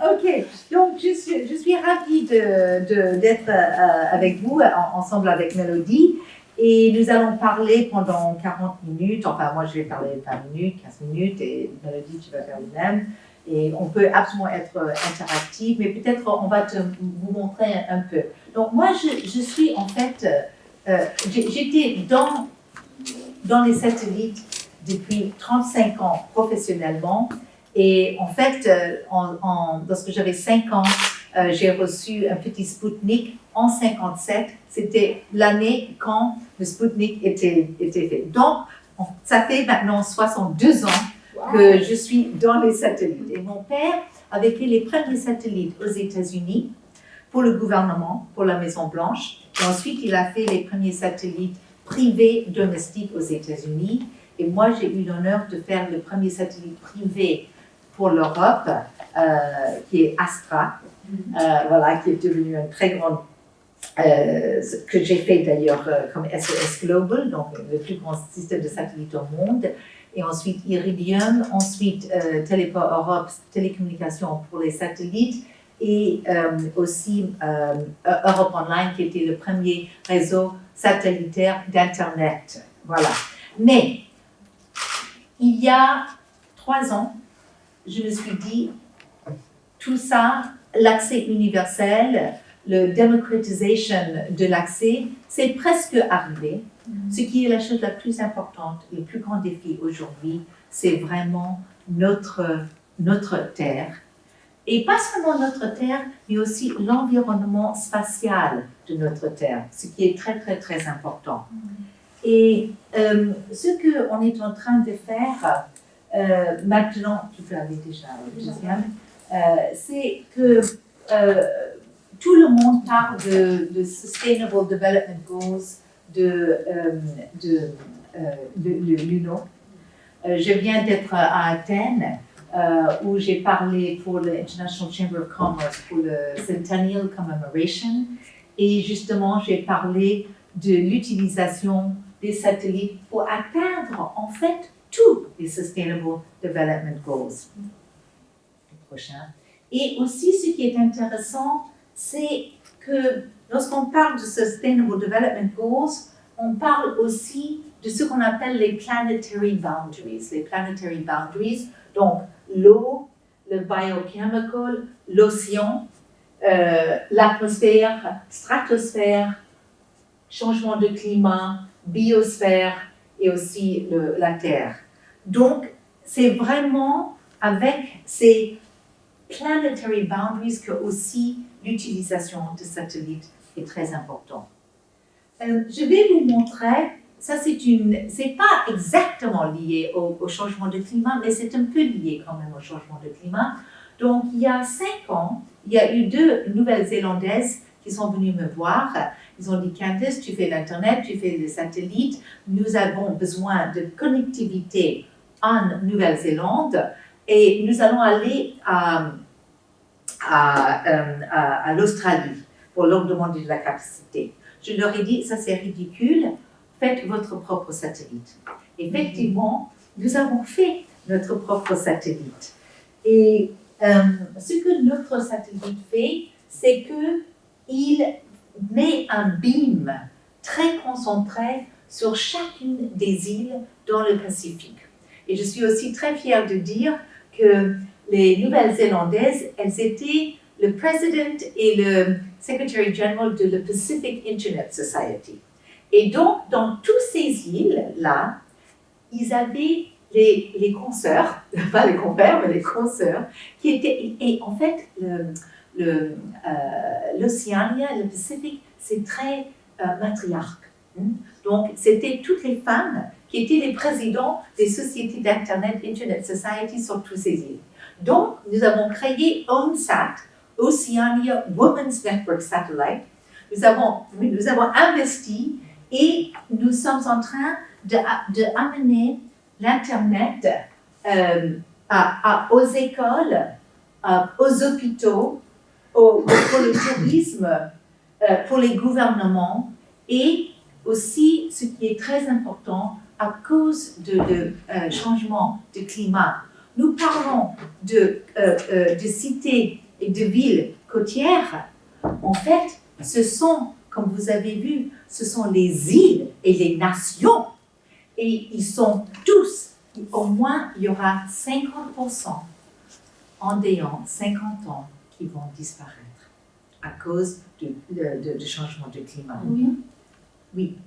Ok, donc je suis ravie d'être avec vous, ensemble avec Mélodie, et nous allons parler pendant 40 minutes, enfin moi je vais parler 20 minutes, 15 minutes, et Mélodie tu vas faire le même, et on peut absolument être interactif, mais peut-être on va vous montrer un peu. Donc moi je suis en fait, j'étais dans les satellites depuis 35 ans professionnellement. Et en fait, lorsque j'avais 5 ans, j'ai reçu un petit Spoutnik en 57. C'était l'année quand le Spoutnik était fait. Donc, ça fait maintenant 62 ans que je suis dans les satellites. Et mon père avait fait les premiers satellites aux États-Unis pour le gouvernement, pour la Maison-Blanche. Et ensuite, il a fait les premiers satellites privés domestiques aux États-Unis. Et moi, j'ai eu l'honneur de faire le premier satellite privé pour l'Europe, qui est Astra, voilà, qui est devenu un très grand, que j'ai fait d'ailleurs comme SOS Global, donc le plus grand système de satellites au monde. Et ensuite Iridium, ensuite Téléport Europe, télécommunications pour les satellites, et aussi Europe Online, qui était le premier réseau satellitaire d'Internet. Voilà. Mais il y a 3 ans, je me suis dit, tout ça, l'accès universel, le démocratisation de l'accès, c'est presque arrivé. Ce qui est la chose la plus importante, le plus grand défi aujourd'hui, c'est vraiment notre Terre. Et pas seulement notre Terre, mais aussi l'environnement spatial de notre Terre, ce qui est très, très, très important. Et ce qu'on est en train de faire maintenant, tu peux aller déjà au deuxième, c'est que tout le monde parle de Sustainable Development Goals de l'UNO. Je viens d'être à Athènes, où j'ai parlé pour l'International Chamber of Commerce pour le Centennial Commemoration, et justement j'ai parlé de l'utilisation des satellites pour atteindre en fait tous les Sustainable Development Goals. Le prochain. Et aussi, ce qui est intéressant, c'est que lorsqu'on parle de Sustainable Development Goals, on parle aussi de ce qu'on appelle les planetary boundaries. Les planetary boundaries, donc l'eau, le biochemical, l'océan, l'atmosphère, stratosphère, changement de climat, biosphère et aussi la Terre. Donc, c'est vraiment avec ces planetary boundaries que aussi l'utilisation de satellites est très importante. Je vais vous montrer, ça c'est pas exactement lié au changement de climat, mais c'est un peu lié quand même au changement de climat. Donc, il y a 5 ans, il y a eu 2 Nouvelles-Zélandaises qui sont venues me voir. Ils ont dit, Candice, tu fais l'Internet, tu fais les satellites, nous avons besoin de connectivité en Nouvelle-Zélande et nous allons aller à l'Australie pour leur demander de la capacité. Je leur ai dit, ça c'est ridicule, faites votre propre satellite. Effectivement, nous avons fait notre propre satellite. Et ce que notre satellite fait, c'est qu'il met un beam très concentré sur chacune des îles dans le Pacifique. Et je suis aussi très fière de dire que les Nouvelles-Zélandaises, elles étaient le président et le secretary general de la Pacific Internet Society. Et donc, dans toutes ces îles-là, ils avaient les consoeurs, pas les compères, mais les consoeurs, qui étaient, et en fait, l'Océanie, le Pacifique, c'est très matriarque. Donc, c'était toutes les femmes qui étaient les présidents des sociétés d'Internet, Internet Society sur toutes ces îles. Donc, nous avons créé ONSAT, Oceania Women's Network Satellite. Nous avons investi et nous sommes en train d'amener l'Internet aux écoles, aux hôpitaux, pour le tourisme, pour les gouvernements et aussi, ce qui est très important, à cause de changement de climat. Nous parlons de cités et de villes côtières. En fait, ce sont, comme vous avez vu, ce sont les îles et les nations. Et ils sont tous, au moins, il y aura 50% en déant 50 ans qui vont disparaître à cause du changement de climat. Oui. Oui.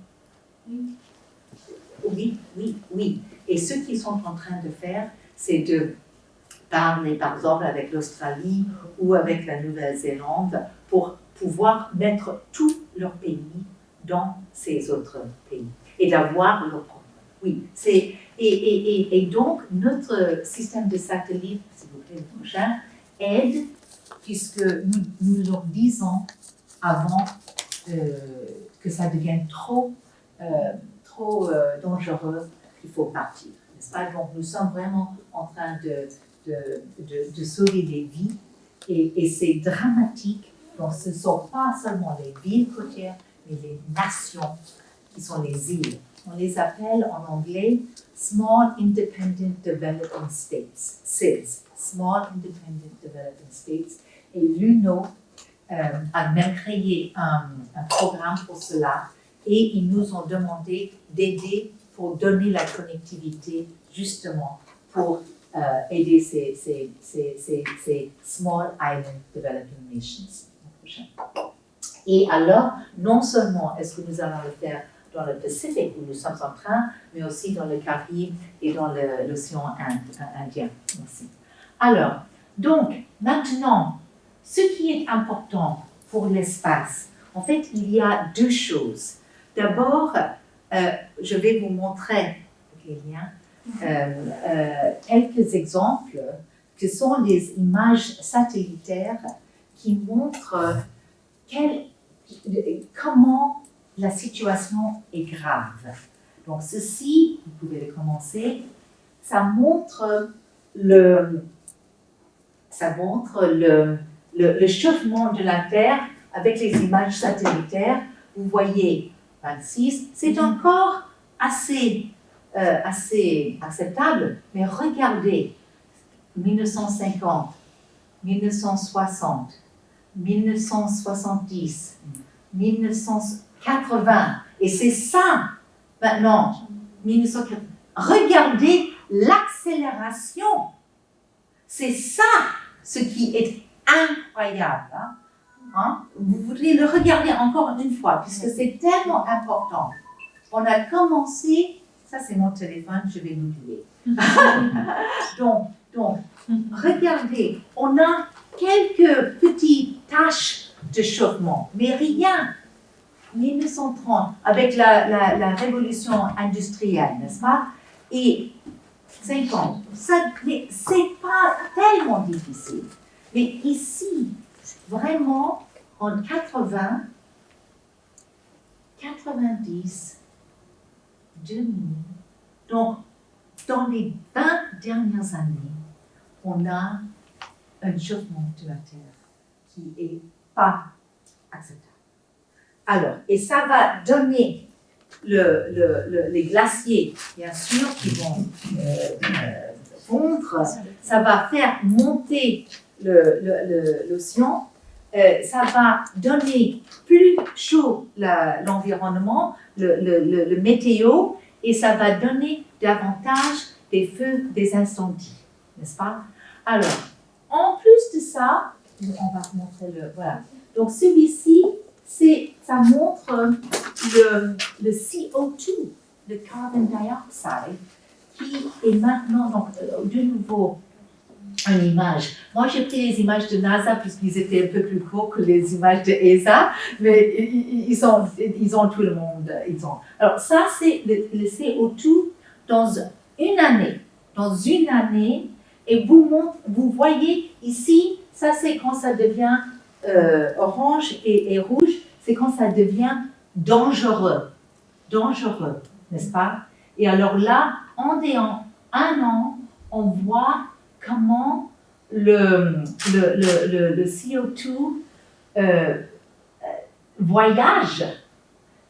Oui, oui, oui. Et ce qu'ils sont en train de faire, c'est de parler, par exemple, avec l'Australie ou avec la Nouvelle-Zélande pour pouvoir mettre tout leur pays dans ces autres pays et d'avoir leur propre. Oui, c'est, et donc notre système de satellite, s'il vous plaît, le prochain, aide, puisque nous leur disons avant que ça devienne trop dangereux, il faut partir, n'est-ce pas? Donc nous sommes vraiment en train de sauver des vies et c'est dramatique. Donc ce ne sont pas seulement les villes côtières, mais les nations qui sont les îles. On les appelle en anglais Small Independent Developing States, SIDS, Small Independent Developing States. Et l'UNO a même créé un programme pour cela et ils nous ont demandé d'aider pour donner la connectivité justement pour aider ces Small Island Developing Nations. Et alors, non seulement est-ce que nous allons le faire dans le Pacifique où nous sommes en train, mais aussi dans le Caraïbe et dans l'océan Indien aussi. Alors, donc, maintenant, ce qui est important pour l'espace, en fait, il y a deux choses. D'abord, je vais vous montrer les liens, quelques exemples que sont les images satellitaires qui montrent comment la situation est grave. Donc ceci, vous pouvez le commencer, ça montre le chauffement de la Terre avec les images satellitaires. Vous voyez 26, c'est encore assez acceptable, mais regardez 1950, 1960, 1970, 1980, et c'est ça maintenant, 1980. Regardez l'accélération, c'est ça ce qui est incroyable. Hein? Vous voudriez le regarder encore une fois, puisque c'est tellement important. On a commencé, ça c'est mon téléphone, je vais l'oublier. donc, regardez, on a quelques petites taches de chauffement, mais rien. 1930, avec la révolution industrielle, n'est-ce pas? Et 50, mais c'est pas tellement difficile. Mais ici, vraiment, en 80, 90, 2000, donc dans les 20 dernières années, on a un chauffement de la Terre qui n'est pas acceptable. Alors, et ça va donner les glaciers, bien sûr, qui vont fondre, ça va faire monter l'océan, ça va donner plus chaud l'environnement, le météo, et ça va donner davantage des feux, des incendies, n'est-ce pas? Alors, en plus de ça, on va montrer voilà. Donc celui-ci, ça montre le CO2, le carbon dioxide, qui est maintenant, donc de nouveau, une image. Moi, j'ai pris les images de NASA puisqu'ils étaient un peu plus courts que les images de ESA, mais ils ont tout le monde. Alors, ça, c'est le CO2 dans une année. Dans une année, et vous voyez ici, ça, c'est quand ça devient orange et rouge, c'est quand ça devient dangereux. Dangereux, n'est-ce pas? Et alors là, en un an, on voit comment le CO2 voyage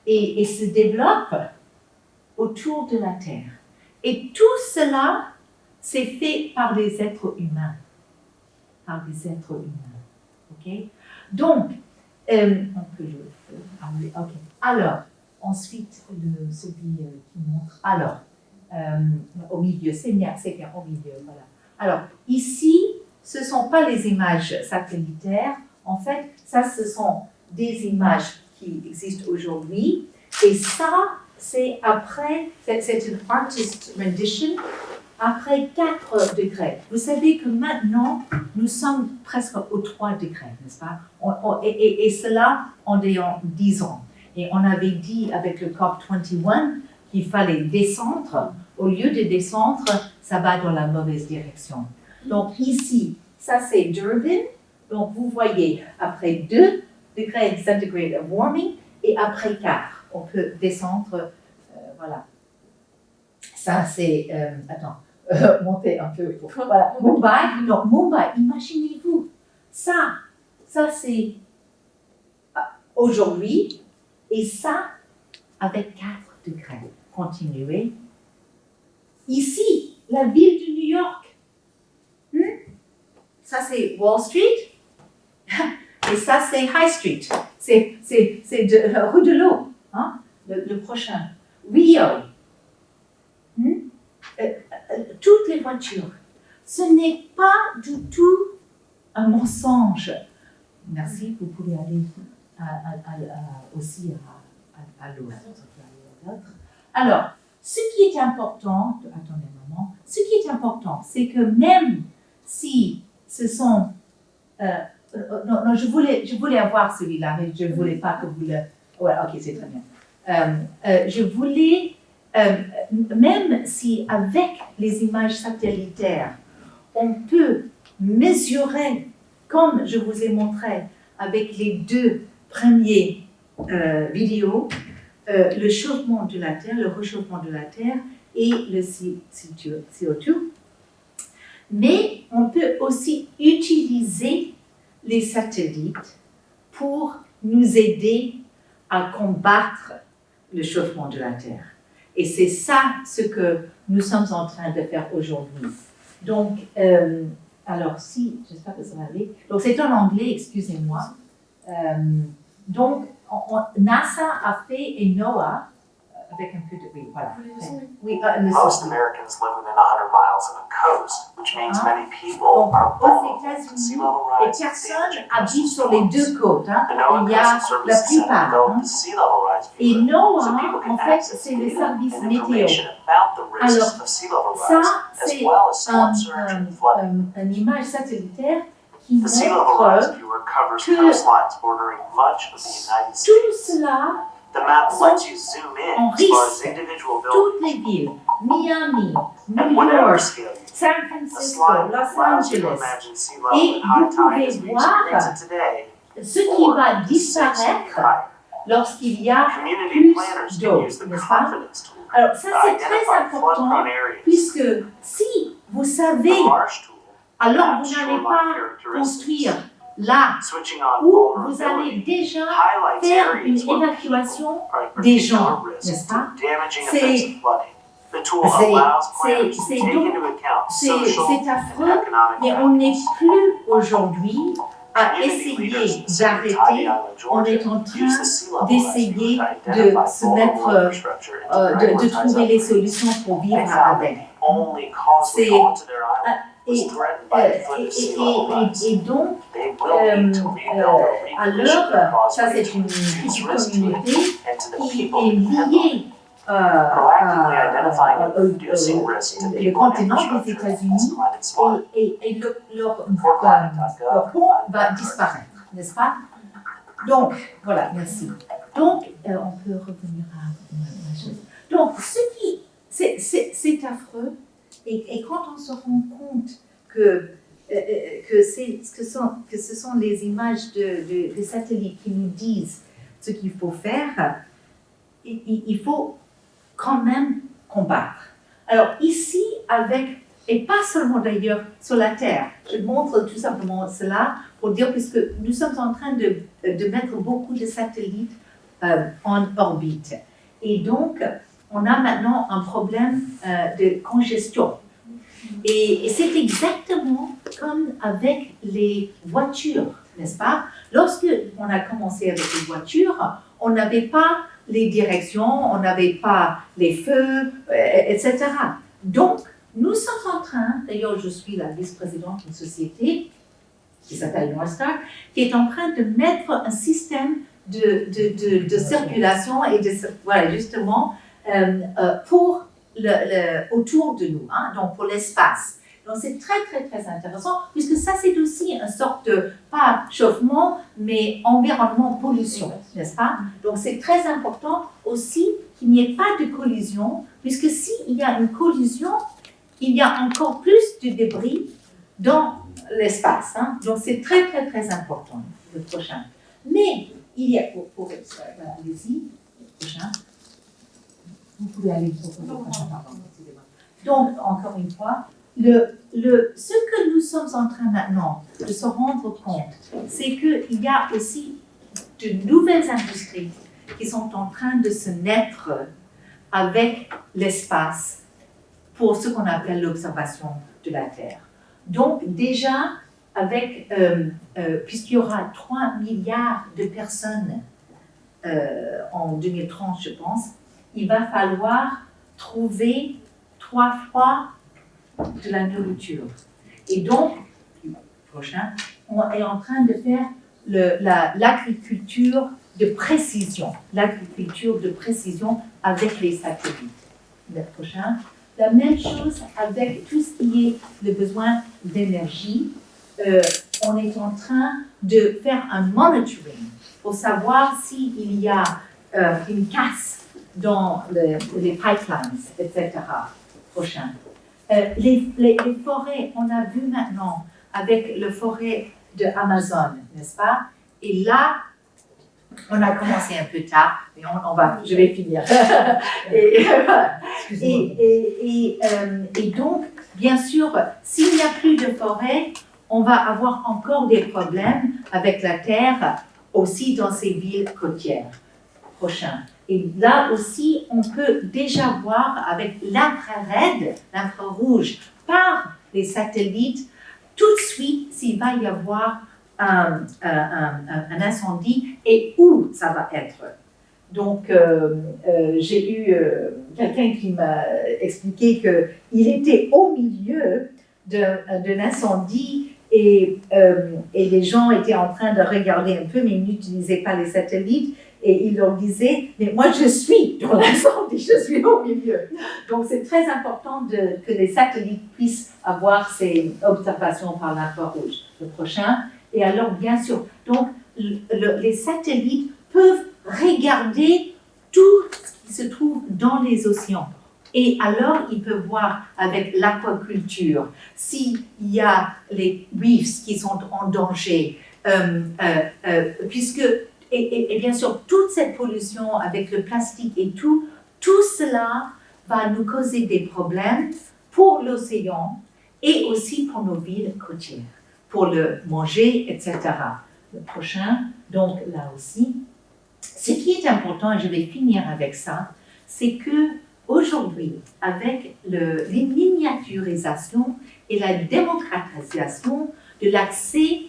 et se développe autour de la Terre. Et tout cela, c'est fait par des êtres humains. Par des êtres humains. OK? Donc, on peut le faire. OK. Alors, ensuite, celui qui montre. Alors, au milieu, c'est bien, au milieu, voilà. Alors, ici, ce ne sont pas les images satellitaires. En fait, ça, ce sont des images qui existent aujourd'hui. Et ça, c'est après, c'est une artist rendition, après 4 degrés. Vous savez que maintenant, nous sommes presque aux 3 degrés, n'est-ce pas? Et cela en 10 ans. Et on avait dit avec le COP21 qu'il fallait descendre. Au lieu de descendre, ça va dans la mauvaise direction. Donc ici, ça c'est Durban. Donc vous voyez, après 2 degrés centigrades of warming, et après 4, on peut descendre, voilà. Ça c'est, monter un peu. Voilà. Mumbai, imaginez-vous, ça c'est aujourd'hui, et ça avec 4 degrés. Continuez. Ici, la ville de New York. Ça c'est Wall Street. Et ça, c'est High Street. C'est rue de l'eau, hein? Le prochain. Rio. Toutes les voitures. Ce n'est pas du tout un mensonge. Merci, vous pouvez aller aussi à l'autre. Alors, ce qui est important, attendez un moment, ce qui est important, c'est que même si ce sont... non, je voulais avoir celui-là, mais je ne voulais pas que vous le... Ouais, ok, c'est très bien. Je voulais, même si avec les images satellitaires, on peut mesurer, comme je vous ai montré avec les 2 premiers vidéos, le réchauffement de la Terre et le CO2. Mais on peut aussi utiliser les satellites pour nous aider à combattre le chauffement de la Terre. Et c'est ça ce que nous sommes en train de faire aujourd'hui. Donc, alors si, j'espère que ça va aller. Donc c'est en anglais, excusez-moi. Donc, NASA a fait, et NOAA, avec un peu de... Oui, voilà. Oui, Most Americans live within 100 miles of a coast, which means many people are aux vulnerable to sea États-Unis, level les rise and personnes damaging habitent coastal sur les storms. 2 côtes. Hein. The NOAA Il y a Coastal la Service has plupart. developed the sea level rise Et viewer, so NOAA, people can en fait, access c'est le data service and météo. information about the risks Alors, of sea level ça, rise, as c'est well as storm surge and flooding. une image satellitaire qui The sea level rise montre viewer covers que coastlines bordering much of the United tout States. cela The map sont lets you zoom in en as far as risque. individual Toutes buildings. les villes, Miami, At New whatever York, scale you San The Francisco, slide Los allows you to Angeles, imagine sea Et level at high vous tide pouvez as we voir experience it today, ce qui or va 6 feet disparaître higher. lorsqu'il y a Community plus planners d'eau, can use the n'est-ce pas? confidence tool Alors ça to c'est très identify important flood-prone areas. puisque si vous The savez, marsh tool alors maps vous n'allez shoreline pas characteristics. construire là Switching on où vous allez vulnerability déjà highlights faire areas une where évacuation people are at des particular gens, risk n'est-ce to pas? damaging C'est- effects of flooding. The tool c'est- allows c'est- planners to c'est take donc- into account C'est social affreux, and economic mais on n'est factors. plus aujourd'hui à Community leaders essayer in City d'arrêter. Island, On Georgia, est en use train the sea level d'essayer rise to de identify se vulnerable mettre, infrastructure and to de prioritize trouver les upgrades. solutions pour They vivre found that avec. the only causeway C'est- onto their island was Et, threatened by the foot of sea level rise. et donc, They will need to rebuild or à reposition their l'heure, ça causeway c'est to une reduce petite risk to it communauté and to the qui people est who depend on it. liée Proactively identifying and reducing risk to le people and continent des infrastructure is États-Unis climate smart. et leur ForClimate.gov, pont va disparaître, n'est-ce pas? Donc, voilà, merci. Donc, on peut revenir à la chose. Donc, ce qui, c'est affreux, et quand on se rend compte que ce sont les images des satellites qui nous disent ce qu'il faut faire, il faut quand même combattre. Alors ici, avec et pas seulement d'ailleurs sur la Terre. Je montre tout simplement cela pour dire, puisque nous sommes en train de mettre beaucoup de satellites en orbite. Et donc, on a maintenant un problème de congestion. Et c'est exactement comme avec les voitures, n'est-ce pas? Lorsque on a commencé avec les voitures, on n'avait pas les directions, on n'avait pas les feux, etc. Donc, nous sommes en train, d'ailleurs je suis la vice-présidente d'une société qui s'appelle Northstar, qui est en train de mettre un système de circulation et voilà, justement, pour autour de nous, hein, donc pour l'espace. Donc c'est très, très, très intéressant, puisque ça c'est aussi une sorte de, pas chauffement, mais environnement, pollution, n'est-ce pas? Donc c'est très important aussi qu'il n'y ait pas de collision, puisque s'il y a une collision, il y a encore plus de débris dans l'espace. Hein? Donc c'est très, très, très important, le prochain. Mais il y a, allez-y, le prochain. Vous pouvez aller pour le prochain, pardon, excusez-moi. Donc, encore une fois, ce que nous sommes en train maintenant de se rendre compte, c'est qu'il y a aussi de nouvelles industries qui sont en train de se naître avec l'espace pour ce qu'on appelle l'observation de la Terre. Donc, déjà, avec, puisqu'il y aura 3 milliards de personnes en 2030, je pense, il va falloir trouver 3 fois de la nourriture. Et donc, prochain, on est en train de faire l'agriculture de précision. L'agriculture de précision avec les satellites. Le prochain. La même chose avec tout ce qui est le besoin d'énergie. On est en train de faire un monitoring pour savoir s'il y a une casse dans les pipelines, etc. Prochain. Les forêts, on a vu maintenant avec le forêt de Amazon, n'est-ce pas? Et là, on a commencé un peu tard, mais je vais finir. Et donc, bien sûr, s'il n'y a plus de forêt, on va avoir encore des problèmes avec la terre, aussi dans ces villes côtières. Prochain. Et là aussi, on peut déjà voir avec l'infrarouge, par les satellites, tout de suite s'il va y avoir un incendie et où ça va être. Donc, j'ai eu quelqu'un qui m'a expliqué qu'il était au milieu d'un incendie et les gens étaient en train de regarder un peu, mais ils n'utilisaient pas les satellites. Et il leur disait, mais moi je suis dans l'incendie, je suis au milieu. Donc c'est très important que les satellites puissent avoir ces observations par l'infrarouge. Le prochain. Et alors bien sûr, donc les satellites peuvent regarder tout ce qui se trouve dans les océans. Et alors ils peuvent voir avec l'aquaculture s'il y a les reefs qui sont en danger, puisque et bien sûr, toute cette pollution avec le plastique et tout cela va nous causer des problèmes pour l'océan et aussi pour nos villes côtières, pour le manger, etc. Le prochain, donc là aussi, ce qui est important, et je vais finir avec ça, c'est que aujourd'hui, avec les miniaturisations et la démocratisation de l'accès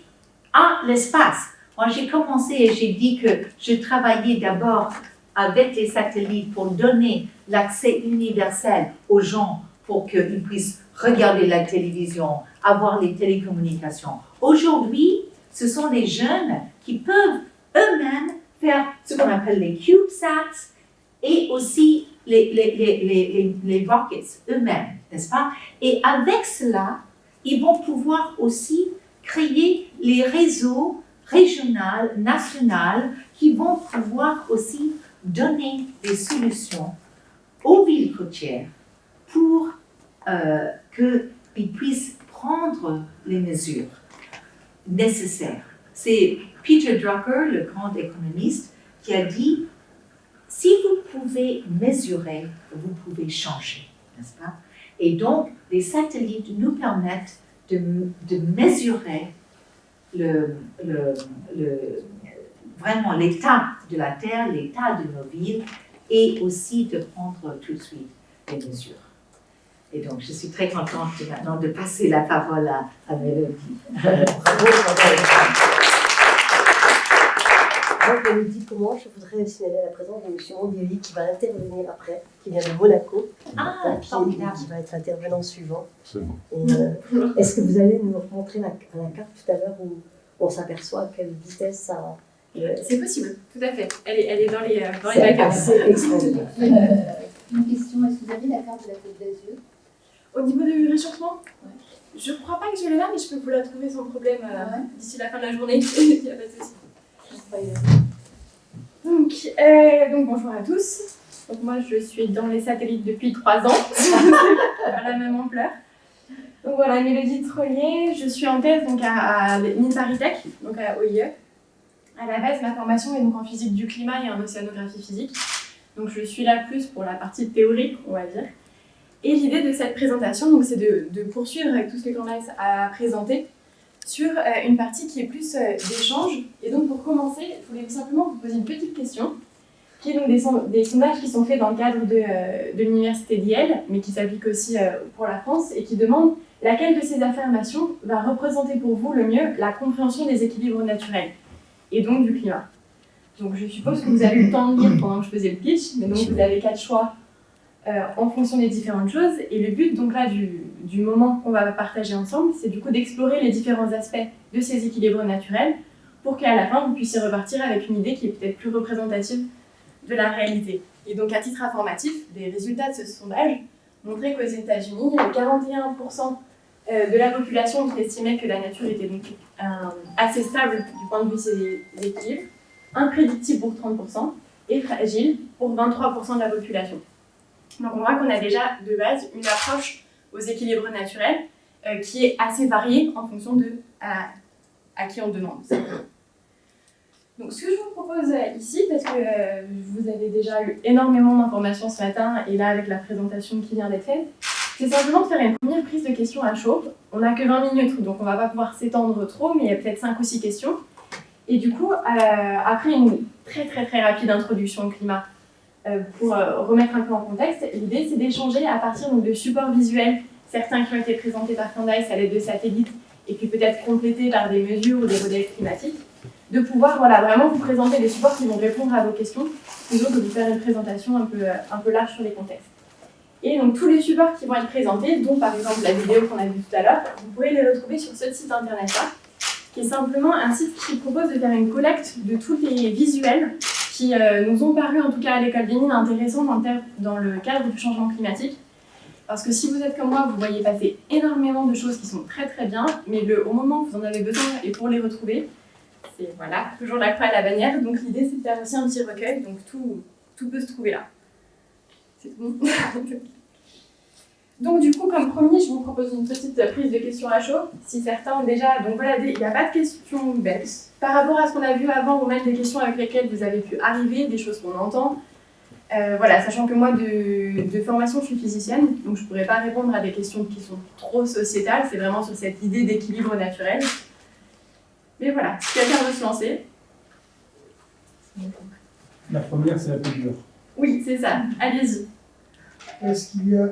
à l'espace. Moi, j'ai commencé et j'ai dit que je travaillais d'abord avec les satellites pour donner l'accès universel aux gens pour qu'ils puissent regarder la télévision, avoir les télécommunications. Aujourd'hui, ce sont les jeunes qui peuvent eux-mêmes faire ce qu'on appelle les CubeSats et aussi les rockets eux-mêmes, n'est-ce pas? Et avec cela, ils vont pouvoir aussi créer les réseaux régionales, nationales, qui vont pouvoir aussi donner des solutions aux villes côtières pour qu'ils puissent prendre les mesures nécessaires. C'est Peter Drucker, le grand économiste, qui a dit « Si vous pouvez mesurer, vous pouvez changer », n'est-ce pas? Et donc, les satellites nous permettent de mesurer vraiment l'état de la Terre, l'état de nos villes, et aussi de prendre tout de suite des mesures. Et donc, je suis très contente maintenant de passer la parole à Mélodie. Donc, Mélodie, comment je voudrais signaler la présence de M. Mondielli qui va intervenir après, qui vient de Monaco, qui va être intervenant suivant. C'est bon. Est-ce que vous allez nous montrer la carte tout à l'heure où on s'aperçoit à quelle vitesse ça... C'est possible, tout à fait. Elle est dans les C'est backups. assez extraordinaire. Une question, est-ce que vous avez la carte de la Côte d'Azur? Au niveau du réchauffement, je ne crois pas que je l'ai là, mais je peux vous la trouver sans problème d'ici la fin de la journée. Il n'y a pas de souci. Donc bonjour à tous. Donc moi je suis dans les satellites depuis 3 ans, à la même ampleur. Donc voilà, Mélodie Trollier, je suis en thèse donc à l'INPARITEC, donc à OIE. À la base, ma formation est donc en physique du climat et en océanographie physique. Donc je suis là plus pour la partie théorique, on va dire. Et l'idée de cette présentation, donc, c'est de poursuivre avec tout ce que Candace a présenté sur une partie qui est plus d'échange. Et donc pour commencer, je voulais simplement vous poser une petite question, qui est donc des sondages qui sont faits dans le cadre de l'université d'Yale, mais qui s'appliquent aussi pour la France, et qui demandent laquelle de ces affirmations va représenter pour vous le mieux la compréhension des équilibres naturels, et donc du climat. Donc je suppose que vous avez eu le temps de lire pendant que je faisais le pitch, mais donc vous avez 4 choix en fonction des différentes choses. Et le but donc là du moment qu'on va partager ensemble, c'est du coup d'explorer les différents aspects de ces équilibres naturels pour qu'à la fin vous puissiez repartir avec une idée qui est peut-être plus représentative de la réalité. Et donc à titre informatif, les résultats de ce sondage montraient qu'aux États-Unis, 41% de la population qui estimait que la nature était donc assez stable du point de vue de ses équilibres, imprédictible pour 30% et fragile pour 23% de la population. Donc on voit qu'on a déjà de base une approche aux équilibres naturels qui est assez variée en fonction de à qui on demande. Donc ce que je vous propose ici, parce que vous avez déjà eu énormément d'informations ce matin et là avec la présentation qui vient d'être faite, c'est simplement de faire une première prise de questions à chaud. On n'a que 20 minutes, donc on ne va pas pouvoir s'étendre trop, mais il y a peut-être 5 ou 6 questions. Et du coup, après une très très très rapide introduction au climat, pour remettre un peu en contexte, l'idée c'est d'échanger à partir donc, de supports visuels, certains qui ont été présentés par Candace à l'aide de satellites et puis peut-être complétés par des mesures ou des modèles climatiques, de pouvoir vraiment vous présenter des supports qui vont répondre à vos questions, plutôt que de vous faire une présentation un peu large sur les contextes. Et donc tous les supports qui vont être présentés, dont par exemple la vidéo qu'on a vue tout à l'heure, vous pourrez les retrouver sur ce site internet-là, qui est simplement un site qui propose de faire une collecte de tous les visuels qui nous ont paru, en tout cas à l'école des Mines, intéressants dans le cadre du changement climatique. Parce que si vous êtes comme moi, vous voyez passer énormément de choses qui sont très très bien, mais au moment où vous en avez besoin et pour les retrouver, c'est toujours la croix et la bannière. Donc l'idée c'est de faire aussi un petit recueil, donc tout peut se trouver là. C'est tout. Donc du coup, comme promis, je vous propose une petite prise de questions à chaud. Si certains ont déjà... Donc voilà, il n'y a pas de questions bêtes. Par rapport à ce qu'on a vu avant, ou même des questions avec lesquelles vous avez pu arriver, des choses qu'on entend. Sachant que moi, de formation, je suis physicienne, donc je ne pourrais pas répondre à des questions qui sont trop sociétales. C'est vraiment sur cette idée d'équilibre naturel. Mais voilà, si quelqu'un veut se lancer. La première, c'est la plus dure. Oui, c'est ça. Allez-y. Est-ce qu'il y a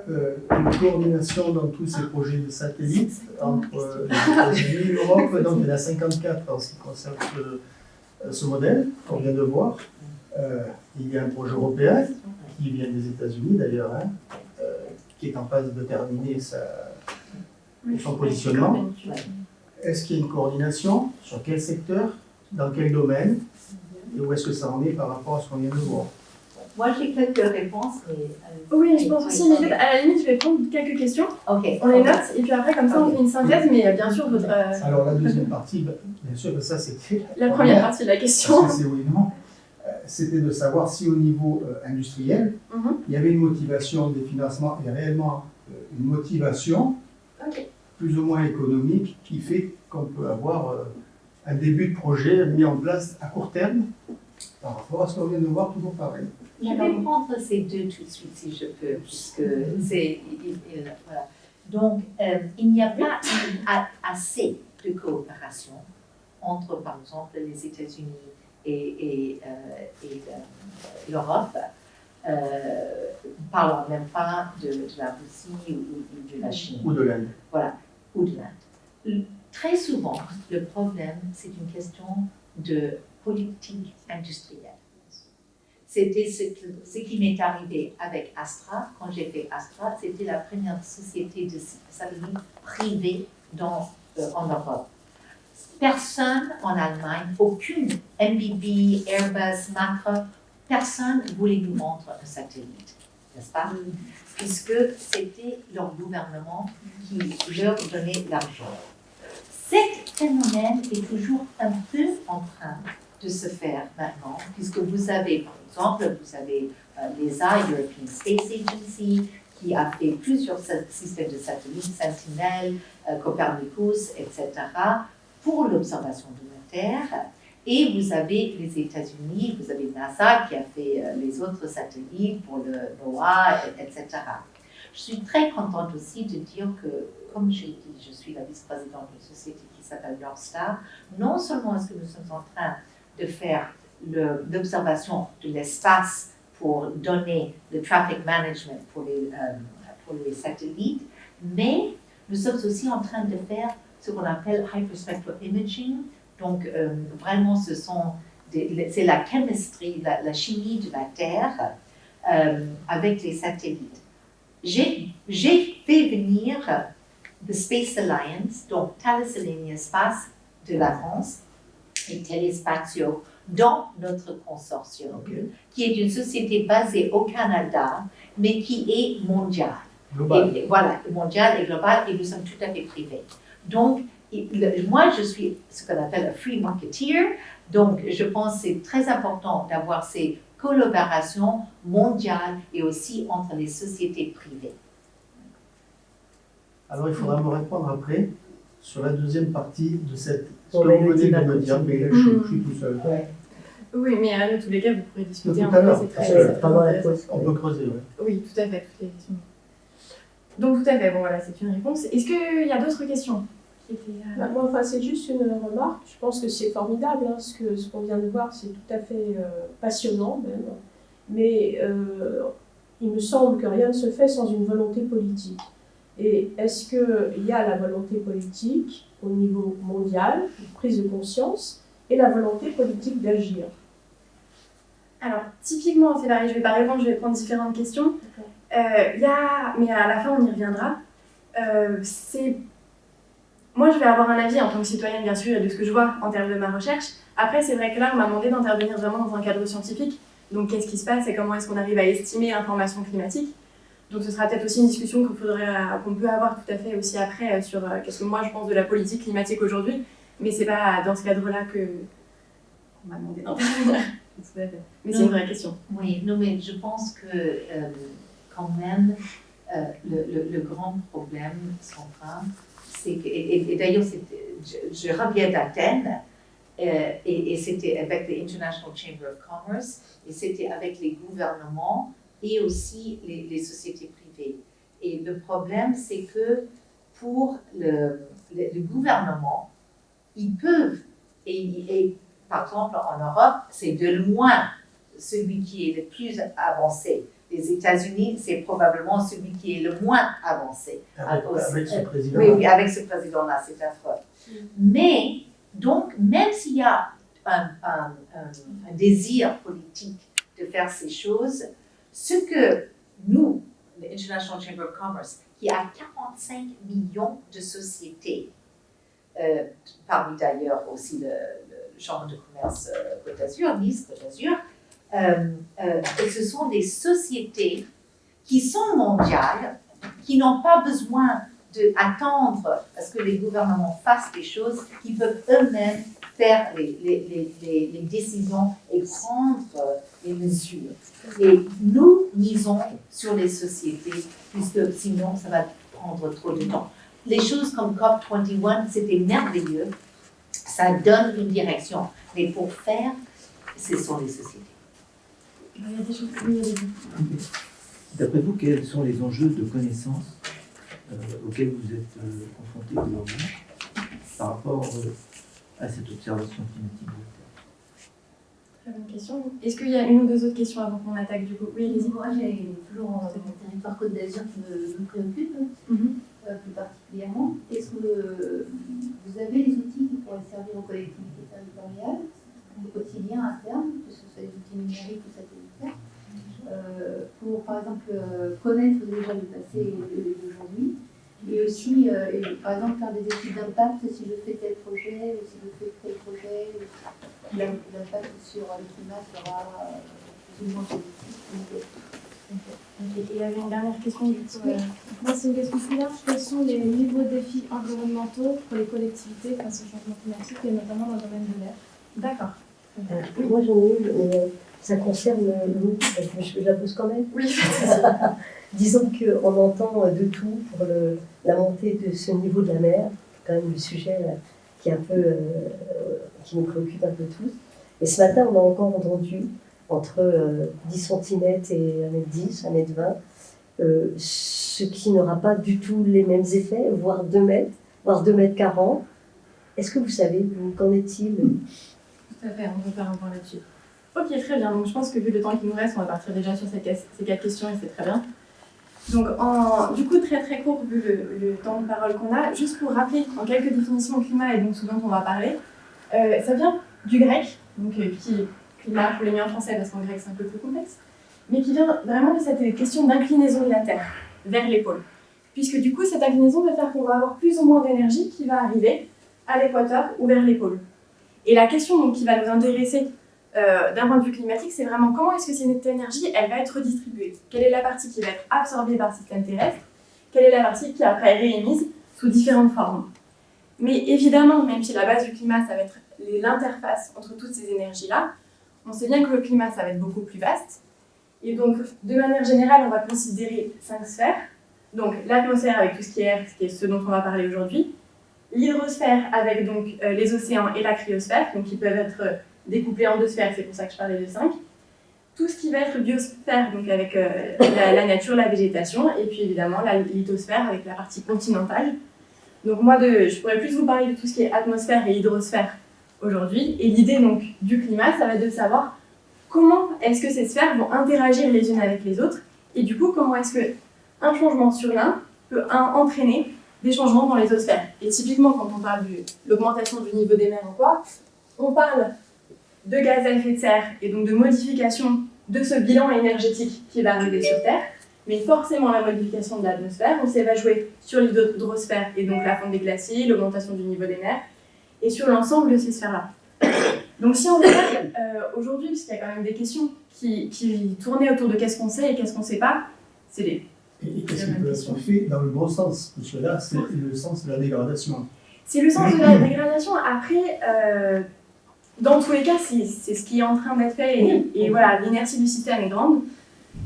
une coordination dans tous ces projets de satellites entre les États-Unis et l'Europe? Donc il y en a 54 en ce qui concerne ce modèle qu'on vient de voir. Il y a un projet européen qui vient des États-Unis d'ailleurs, qui est en phase de terminer son positionnement. Est-ce qu'il y a une coordination? Sur quel secteur? Dans quel domaine? Et où est-ce que ça en est par rapport à ce qu'on vient de voir? Moi, j'ai quelques réponses. Oui, je pense aussi, mais à la limite, je vais prendre quelques questions. Ok. On les note, et puis après, comme ça, on fait une synthèse, mais bien sûr, votre... Alors la deuxième partie, bien sûr que ça c'était... La première partie de la question. Parce que c'est oui ou non. C'était de savoir si au niveau industriel, il y avait une motivation des financements et réellement une motivation plus ou moins économique qui fait qu'on peut avoir un début de projet mis en place à court terme par rapport à ce qu'on vient de voir, toujours pareil. Je vais prendre ces deux tout de suite si je peux, puisque c'est. Voilà. Donc, il n'y a pas assez de coopération entre, par exemple, les États-Unis et l'Europe. Parlons même pas de la Russie ou de la Chine. Ou de l'Inde. Voilà, ou de l'Inde. Très souvent, le problème, c'est une question de politique industrielle. C'était ce qui m'est arrivé avec Astra. Quand j'ai fait Astra, c'était la première société de satellites privée en Europe. Personne en Allemagne, aucune MBB, Airbus, Matra, personne ne voulait nous vendre un satellite, n'est-ce pas? Puisque c'était leur gouvernement qui leur donnait l'argent. Cet phénomène est toujours un peu en train de se faire maintenant, puisque vous avez, par exemple, l'ESA, European Space Agency, qui a fait plusieurs systèmes de satellites, Sentinel, Copernicus, etc., pour l'observation de la Terre. Et vous avez les États-Unis, vous avez NASA qui a fait les autres satellites pour le NOAA, etc. Je suis très contente aussi de dire que, comme j'ai dit, je suis la vice-présidente d'une société qui s'appelle Northstar. Non seulement est-ce que nous sommes en train de faire l'observation de l'espace pour donner le traffic management pour les satellites, mais nous sommes aussi en train de faire ce qu'on appelle hyperspectral imaging. Donc, vraiment, c'est la chimie, la chimie de la Terre avec les satellites. J'ai fait venir the Space Alliance, donc Thales Alenia Space de la France et Telespazio dans notre consortium, qui est une société basée au Canada, mais qui est mondiale. Global. Voilà, mondiale et globale, et nous sommes tout à fait privés. Donc, moi, je suis ce qu'on appelle un free marketeer, donc je pense que c'est très important d'avoir ces collaborations mondiales et aussi entre les sociétés privées. Alors, il faudra me répondre après sur la deuxième partie de cette. Ce Bon, que mais vous venez il va de me dire, mais continuer. je suis tout seul. Ouais. Oui, mais dans tous les cas, vous pourrez discuter Tout en à l'heure, c'est parce très, que c'est très pendant la intéressant. pause. On peut creuser, oui. Oui, tout à fait, toutes les questions. Donc, tout à fait, bon voilà, c'est une réponse. Est-ce qu'il y a d'autres questions qui étaient, Bah, moi, enfin, c'est juste une remarque. Je pense que c'est formidable, hein, ce qu'on vient de voir, c'est tout à fait passionnant même. Mais il me semble que rien ne se fait sans une volonté politique. Et est-ce qu'il y a la volonté politique au niveau mondial, une prise de conscience, et la volonté politique d'agir? Alors, typiquement, c'est pareil, je ne vais pas répondre, je vais prendre différentes questions. Mais à la fin, on y reviendra. Moi, je vais avoir un avis en tant que citoyenne, bien sûr, et de ce que je vois en termes de ma recherche. Après, c'est vrai que là, on m'a demandé d'intervenir vraiment dans un cadre scientifique. Donc, qu'est-ce qui se passe et comment est-ce qu'on arrive à estimer l'information climatique? Donc, ce sera peut-être aussi une discussion qu'on peut avoir tout à fait aussi après sur qu'est-ce que moi, je pense de la politique climatique aujourd'hui. Mais c'est pas dans ce cadre-là qu'on m'a demandé d'intervenir. Mais c'est une vraie question. Oui, non, mais je pense que quand même, le grand problème central, c'est que, et d'ailleurs, je reviens d'Athènes, et c'était avec l'International Chamber of Commerce, et c'était avec les gouvernements et aussi les sociétés privées. Et le problème, c'est que pour le gouvernement, ils peuvent, et par exemple en Europe, c'est de loin celui qui est le plus avancé. Les États-Unis, c'est probablement celui qui est le moins avancé. Avec ce président. Oui, avec ce président-là, c'est affreux. Mais, donc, même s'il y a un désir politique de faire ces choses, ce que nous, l'International Chamber of Commerce, qui a 45 millions de sociétés, parmi d'ailleurs aussi le Chambre de commerce Côte d'Azur, Nice, Côte d'Azur, ce sont des sociétés qui sont mondiales, qui n'ont pas besoin d'attendre à ce que les gouvernements fassent des choses, qui peuvent eux-mêmes faire les décisions et prendre les mesures. Et nous misons sur les sociétés, puisque sinon ça va prendre trop de temps. Les choses comme COP21, c'était merveilleux, ça donne une direction, mais pour faire, ce sont les sociétés. Il y a des choses que oui, allez-y. D'après vous, quels sont les enjeux de connaissance auxquels vous êtes confrontés aujourd'hui par rapport à cette observation climatique? Très bonne question. Est-ce qu'il y a une ou deux autres questions avant qu'on attaque du coup? Oui, allez-y. Moi, j'ai toujours mon territoire Côte d'Azur qui me préoccupe, plus particulièrement. Est-ce que vous avez les outils qui pourraient servir aux collectivités territoriales au quotidien, à terme, que ce soit des outils numériques ou satellitaires, pour, par exemple, connaître déjà le passé et d'aujourd'hui, et aussi, par exemple, faire des études d'impact si je fais tel projet, ou si je fais tel projet, l'impact sur le climat sera plus ou moins positif. Et il y avait une dernière question du coup. Moi, c'est une question plus large. Quels sont les nouveaux défis environnementaux pour les collectivités face au changement climatique, et notamment dans le domaine de l'air? D'accord. Moi j'en ai une, mais ça concerne l'eau, donc je la pose quand même. Oui, Disons qu'on entend de tout pour la montée de ce niveau de la mer, quand même le sujet qui est un peu, qui nous préoccupe un peu tous. Et ce matin, on a encore entendu entre 10 cm et 1,10 m, 1,20 m, ce qui n'aura pas du tout les mêmes effets, voire 2 mètres, voire 2,40 m. Est-ce que vous savez, qu'en est-il? Tout à fait, on peut faire un point là-dessus. Ok, très bien. Donc je pense que vu le temps qui nous reste, on va partir déjà sur ces 4 questions et c'est très bien. Donc du coup, très très court vu le temps de parole qu'on a, juste pour rappeler en quelques définitions climat et donc ce dont on va parler, ça vient du grec, donc qui climat pour les miens en français parce qu'en grec c'est un peu plus complexe, mais qui vient vraiment de cette question d'inclinaison de la Terre vers les pôles. Puisque du coup, cette inclinaison va faire qu'on va avoir plus ou moins d'énergie qui va arriver à l'équateur ou vers les pôles. Et la question donc, qui va nous intéresser d'un point de vue climatique, c'est vraiment comment est-ce que cette énergie, elle va être redistribuée? Quelle est la partie qui va être absorbée par le système terrestre? Quelle est la partie qui après est réémise sous différentes formes? Mais évidemment, même si la base du climat, ça va être l'interface entre toutes ces énergies-là, on sait bien que le climat, ça va être beaucoup plus vaste. Et donc, de manière générale, on va considérer 5 sphères. Donc, l'atmosphère avec tout ce qui est air, ce dont on va parler aujourd'hui. L'hydrosphère avec donc les océans et la cryosphère, donc qui peuvent être découplés en 2 sphères, c'est pour ça que je parlais de 5. Tout ce qui va être biosphère, donc avec la nature, la végétation, et puis évidemment la lithosphère avec la partie continentale. Donc moi, je pourrais plus vous parler de tout ce qui est atmosphère et hydrosphère aujourd'hui. Et l'idée donc du climat, ça va être de savoir comment est-ce que ces sphères vont interagir les unes avec les autres, et du coup, comment est-ce qu'un changement sur l'un peut entraîner des changements dans les autres sphères. Et typiquement, quand on parle de l'augmentation du niveau des mers ou quoi, on parle de gaz à effet de serre et donc de modification de ce bilan énergétique qui va arriver sur Terre. Mais forcément, la modification de l'atmosphère, on sait, va jouer sur l'hydrosphère et donc la fonte des glaciers, l'augmentation du niveau des mers, et sur l'ensemble de ces sphères-là. Donc si on regarde aujourd'hui, puisqu'il y a quand même des questions qui tournaient autour de qu'est-ce qu'on sait et qu'est-ce qu'on ne sait pas, c'est des... Et qu'est-ce qui peut être fait dans le bon sens? Parce que là, c'est le sens de la dégradation. C'est le sens de la dégradation. Après, dans tous les cas, c'est ce qui est en train d'être fait. Et voilà, l'inertie du système est grande.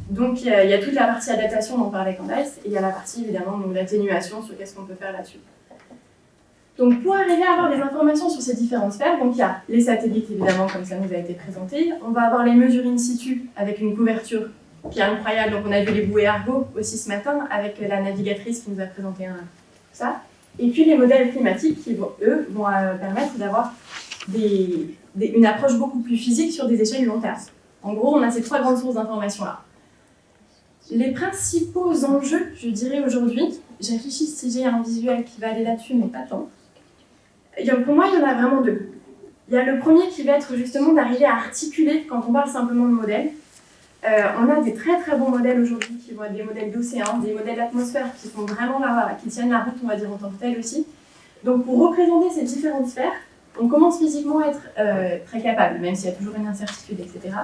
Donc, il y a toute la partie adaptation dont parlait Candace. Et il y a la partie, évidemment, l'atténuation sur qu'est-ce qu'on peut faire là-dessus. Donc, pour arriver à avoir des informations sur ces différentes sphères, donc il y a les satellites, évidemment, comme ça nous a été présenté. On va avoir les mesures in situ avec une couverture qui est incroyable. Donc on a vu les bouées Argo aussi ce matin avec la navigatrice qui nous a présenté ça. Et puis les modèles climatiques qui, vont permettre d'avoir une approche beaucoup plus physique sur des échelles long terme. En gros, on a ces 3 grandes sources d'informations-là. Les principaux enjeux, je dirais aujourd'hui, je réfléchis si j'ai un visuel qui va aller là-dessus, mais pas tant. Pour moi, il y en a vraiment 2. Il y a le premier qui va être justement d'arriver à articuler, quand on parle simplement de modèles. On a des très très bons modèles aujourd'hui qui vont être des modèles d'océan, des modèles d'atmosphère qui font vraiment qui tiennent la route, on va dire en tant que tel aussi. Donc pour représenter ces différentes sphères, on commence physiquement à être très capable, même s'il y a toujours une incertitude, etc.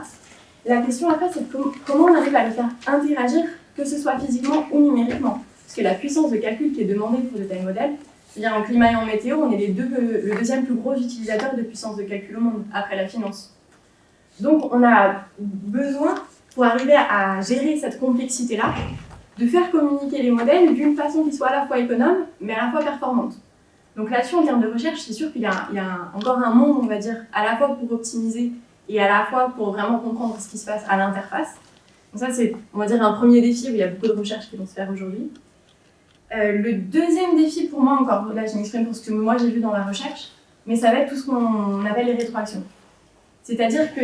La question après, c'est comment on arrive à les faire interagir, que ce soit physiquement ou numériquement. Parce que la puissance de calcul qui est demandée pour de tels modèles, en climat et en météo, on est le deuxième plus gros utilisateur de puissance de calcul au monde, après la finance. Donc on a besoin, pour arriver à gérer cette complexité-là, de faire communiquer les modèles d'une façon qui soit à la fois économe, mais à la fois performante. Donc là-dessus, en termes de recherche, c'est sûr qu'il y a encore un monde, on va dire, à la fois pour optimiser et à la fois pour vraiment comprendre ce qui se passe à l'interface. Donc ça, c'est, on va dire, un premier défi où il y a beaucoup de recherches qui vont se faire aujourd'hui. Le deuxième défi pour moi, encore là je m'exprime pour ce que moi j'ai vu dans la recherche, mais ça va être tout ce qu'on appelle les rétroactions. C'est-à-dire que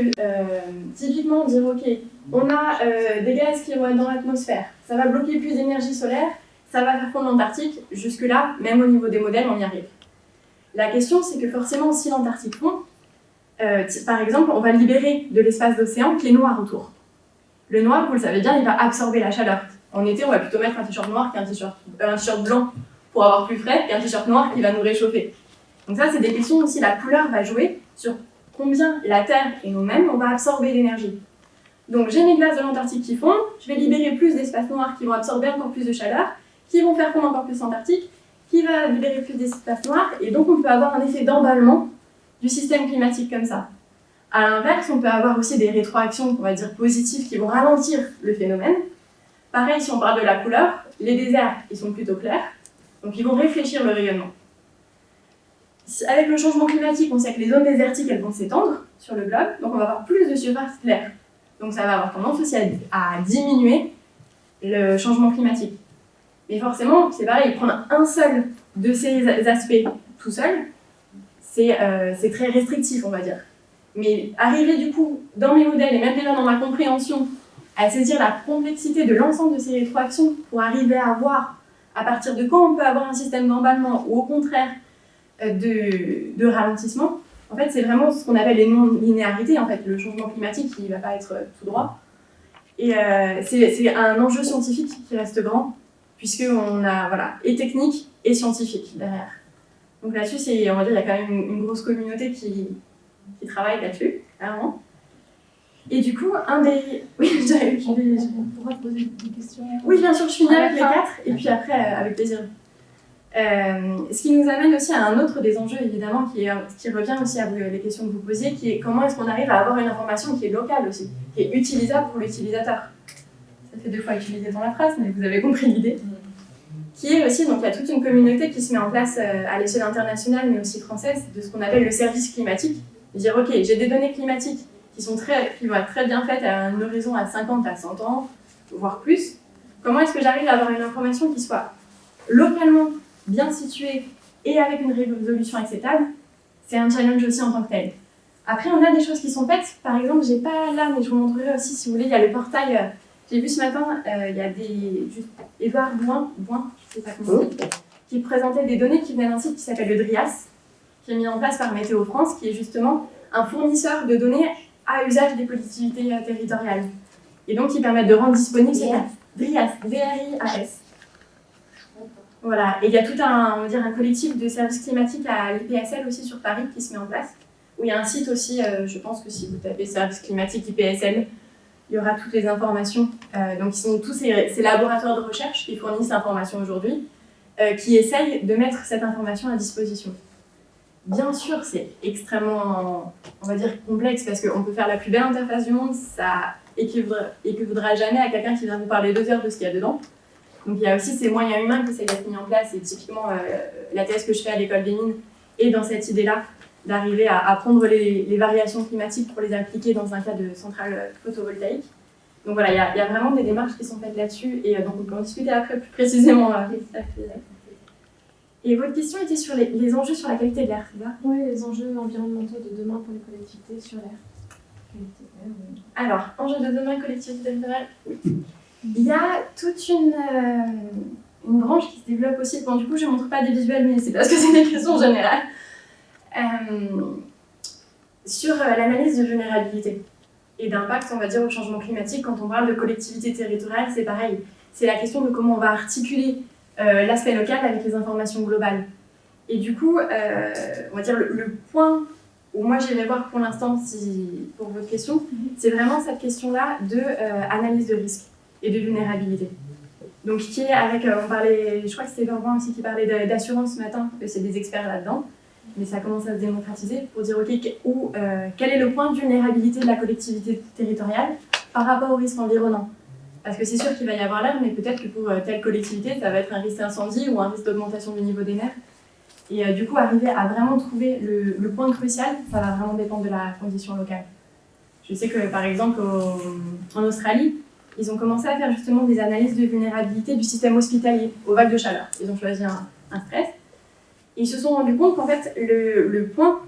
typiquement dire ok, on a des gaz qui vont être dans l'atmosphère, ça va bloquer plus d'énergie solaire, ça va faire fondre l'Antarctique, jusque-là, même au niveau des modèles, on y arrive. La question c'est que forcément si l'Antarctique fond, par exemple, on va libérer de l'espace d'océan qui est noir autour. Le noir, vous le savez bien, il va absorber la chaleur. En été, on va plutôt mettre un t-shirt noir qu'un t-shirt blanc pour avoir plus frais qu'un t-shirt noir qui va nous réchauffer. Donc ça, c'est des questions aussi, la couleur va jouer sur combien la Terre et nous-mêmes, on va absorber d'énergie. Donc j'ai mes glaces de l'Antarctique qui fondent, je vais libérer plus d'espaces noirs qui vont absorber encore plus de chaleur, qui vont faire fondre encore plus l'Antarctique, qui va libérer plus d'espaces noirs, et donc on peut avoir un effet d'emballement du système climatique comme ça. À l'inverse, on peut avoir aussi des rétroactions, on va dire positives, qui vont ralentir le phénomène. Pareil, si on parle de la couleur, les déserts, ils sont plutôt clairs, donc ils vont réfléchir le rayonnement. Avec le changement climatique, on sait que les zones désertiques, elles vont s'étendre sur le globe, donc on va avoir plus de surface claire. Donc ça va avoir tendance aussi à diminuer le changement climatique. Mais forcément, c'est pareil, prendre un seul de ces aspects tout seul, c'est très restrictif, on va dire. Mais arriver du coup, dans mes modèles, et même déjà dans ma compréhension, à saisir la complexité de l'ensemble de ces rétroactions pour arriver à voir à partir de quand on peut avoir un système d'emballement ou au contraire de ralentissement, en fait, c'est vraiment ce qu'on appelle les non-linéarités. En fait, le changement climatique, il ne va pas être tout droit. Et c'est un enjeu scientifique qui reste grand, puisqu'on a, voilà, et technique et scientifique derrière. Donc là-dessus, on va dire, il y a quand même une grosse communauté qui travaille là-dessus, clairement. Et du coup, Oui, On pourra te poser des questions. Oui, bien sûr, je finis avec les 4, et puis après, avec plaisir. Ce qui nous amène aussi à un autre des enjeux, évidemment, qui revient aussi à les questions que vous posiez, qui est comment est-ce qu'on arrive à avoir une information qui est locale aussi, qui est utilisable pour l'utilisateur. Ça fait 2 fois utilisé dans la phrase, mais vous avez compris l'idée. Qui est aussi, donc il y a toute une communauté qui se met en place à l'échelle internationale, mais aussi française, de ce qu'on appelle le service climatique. Dire, ok, j'ai des données climatiques qui vont être très bien faites à une horizon à 50 à 100 ans, voire plus. Comment est-ce que j'arrive à avoir une information qui soit localement bien située et avec une résolution acceptable? C'est un challenge aussi en tant que tel. Après, on a des choses qui sont faites. Par exemple, j'ai pas là, mais je vous montrerai aussi si vous voulez, il y a le portail. J'ai vu ce matin, il y a Édouard Bouin, je sais pas comment on dit, qui présentait des données qui venaient d'un site qui s'appelle le DRIAS, qui est mis en place par Météo France, qui est justement un fournisseur de données à usage des collectivités territoriales. Et donc, qui permettent de rendre disponible ces DRIAS, D-R-I-A-S. Voilà, et il y a tout un collectif de services climatiques à l'IPSL aussi sur Paris qui se met en place, où il y a un site aussi, je pense que si vous tapez services climatiques IPSL, il y aura toutes les informations. Donc, ils sont tous ces laboratoires de recherche qui fournissent l'information aujourd'hui, qui essayent de mettre cette information à disposition. Bien sûr, c'est extrêmement, on va dire, complexe parce qu'on peut faire la plus belle interface du monde, ça équivaudra jamais à quelqu'un qui vient vous parler 2 heures de ce qu'il y a dedans. Donc il y a aussi ces moyens humains qui essayent d'être mis en place, et typiquement la thèse que je fais à l'école des mines est dans cette idée-là, d'arriver à prendre les variations climatiques pour les appliquer dans un cas de centrale photovoltaïque. Donc voilà, il y a vraiment des démarches qui sont faites là-dessus, et donc on peut en discuter après plus précisément. Et votre question était sur les enjeux sur la qualité de l'air, c'est ça? Oui, les enjeux environnementaux de demain pour les collectivités sur l'air. Alors, enjeux de demain, collectivité territoriale, il y a toute une branche qui se développe aussi. Bon, du coup, je ne montre pas des visuels, mais c'est parce que c'est des questions générales. Sur l'analyse de vulnérabilité et d'impact, on va dire, au changement climatique. Quand on parle de collectivité territoriale, c'est pareil. C'est la question de comment on va articuler l'aspect local avec les informations globales. Et du coup, on va dire le point où moi j'irai voir pour l'instant, pour votre question, c'est vraiment cette question-là de analyse de risque et de vulnérabilité. Donc qui est avec, on parlait, je crois que c'était Bergouin aussi qui parlait d'assurance ce matin, c'est des experts là-dedans, mais ça commence à se démocratiser pour dire ok, quel est le point de vulnérabilité de la collectivité territoriale par rapport au risque environnant. Parce que c'est sûr qu'il va y avoir l'air, mais peut-être que pour telle collectivité, ça va être un risque d'incendie ou un risque d'augmentation du niveau des mers. Et du coup, arriver à vraiment trouver le point crucial, ça va vraiment dépendre de la condition locale. Je sais que par exemple en Australie, ils ont commencé à faire justement des analyses de vulnérabilité du système hospitalier aux vagues de chaleur. Ils ont choisi un stress. Et ils se sont rendus compte qu'en fait, le point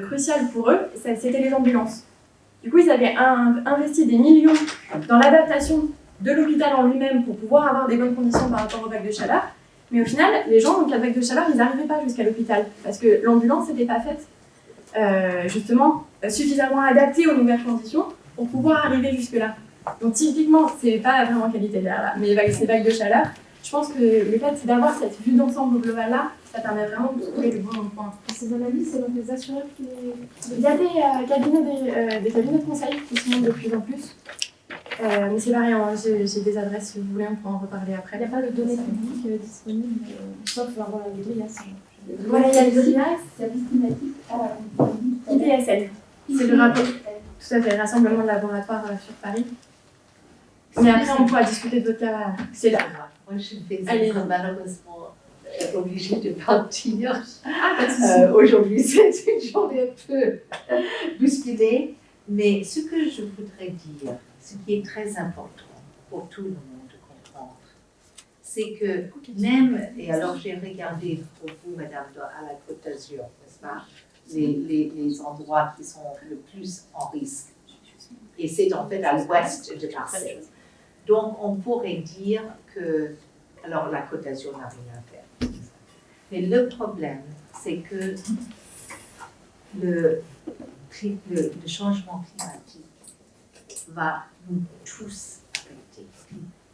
crucial pour eux, c'était les ambulances. Du coup, ils avaient investi des millions dans l'adaptation de l'hôpital en lui-même pour pouvoir avoir des bonnes conditions par rapport aux vagues de chaleur. Mais au final, les gens, en cas de vague de chaleur, ils n'arrivaient pas jusqu'à l'hôpital parce que l'ambulance n'était pas faite justement suffisamment adaptée aux nouvelles conditions pour pouvoir arriver jusque-là. Donc typiquement, c'est pas vraiment qualité d'air là, mais ces vagues de chaleur, je pense que le fait d'avoir cette vue d'ensemble globale-là, ça permet vraiment de trouver le bon point. Ces analyses, c'est donc les assureurs qui Il y a des cabinets de conseil qui se montent de plus en plus. Mais c'est variant, hein. J'ai des adresses si vous voulez, on peut en reparler après. Il n'y a pas de données publiques disponibles, sauf voilà, les GRIAS. Voilà, il y a le GRIAS, Service climatique à IPSL. C'est le rapport, tout à fait, rassemblement de laboratoires sur Paris. Mais après, on pourra discuter d'autres cas. C'est là. Moi, je vais Allez. malheureusement obligée de partir. Ah, pas de souci. Aujourd'hui, c'est une journée un peu bousculée. Mais ce que je voudrais dire, ce qui est très important pour tout le monde de comprendre, c'est que même, et alors j'ai regardé pour vous, madame, à la Côte d'Azur, n'est-ce pas, les endroits qui sont le plus en risque. Et c'est en fait à l'ouest de Marseille. Donc on pourrait dire que, alors la Côte d'Azur n'a rien à faire. Mais le problème, c'est que le changement climatique va nous tous affecter.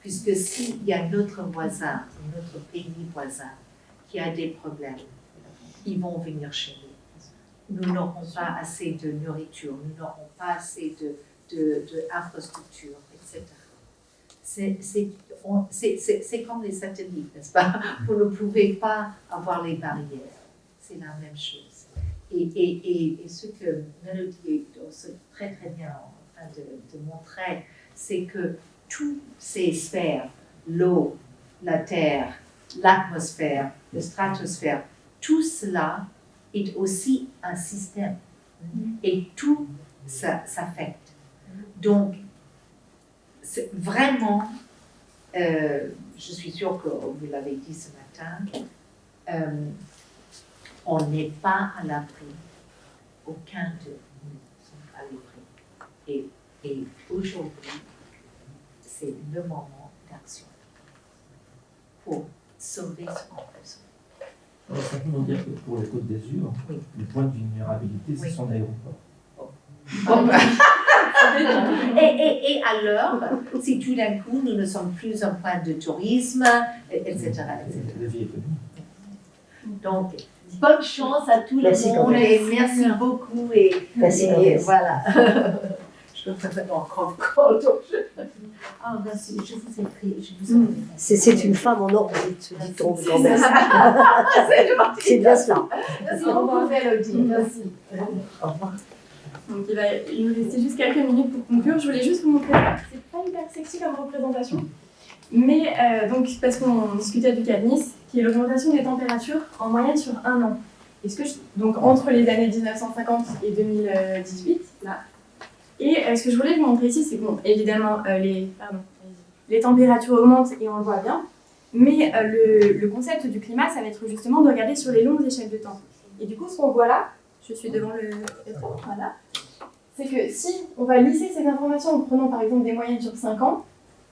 Puisque s'il y a notre voisin, notre pays voisin, qui a des problèmes, ils vont venir chez nous. Nous n'aurons pas assez de nourriture, nous n'aurons pas assez d'infrastructures, etc. C'est comme les satellites, n'est-ce pas? Vous ne pouvez pas avoir les barrières. C'est la même chose. Et ce que Mélodie est aussi très très bien en train de montrer, c'est que toutes ces sphères, l'eau, la terre, l'atmosphère, la stratosphère, tout cela est aussi un système. Et tout s'affecte. Donc, c'est vraiment, je suis sûre que vous l'avez dit ce matin, on n'est pas à l'abri. Aucun de nous sont à l'abri. Et aujourd'hui, c'est le moment d'action pour sauver ce qu'on peut sauver. On va simplement dire que pour la Côte d'Azur, Oui. le point de vulnérabilité, c'est Oui. son aéroport. Bon. Et alors, si tout d'un coup, nous ne sommes plus un point de tourisme, etc. La vie économique. Donc, bonne chance à tout le Merci, monde Quentin. et merci beaucoup. Et Merci, et Quentin. voilà. Je peux faire encore compte. Ah, merci, je vous ai pris. Je vous ai pris. C'est une femme en orbite, dit-on quand même. C'est gentil. C'est bien cela. Merci beaucoup, Mélodie. Merci. Au revoir. Donc il nous restait juste quelques minutes pour conclure. Je voulais juste vous montrer ça. C'est pas hyper sexy comme représentation, mais donc parce qu'on discutait du CADNIS, qui est l'augmentation des températures en moyenne sur un an. Donc entre les années 1950 et 2018, là. Et ce que je voulais vous montrer ici, c'est que bon, évidemment les températures augmentent et on le voit bien, mais le concept du climat, ça va être justement de regarder sur les longues échelles de temps. Et du coup, ce qu'on voit là, je suis devant l'écran, voilà, c'est que si on va lisser ces informations en prenant par exemple des moyennes sur 5 ans,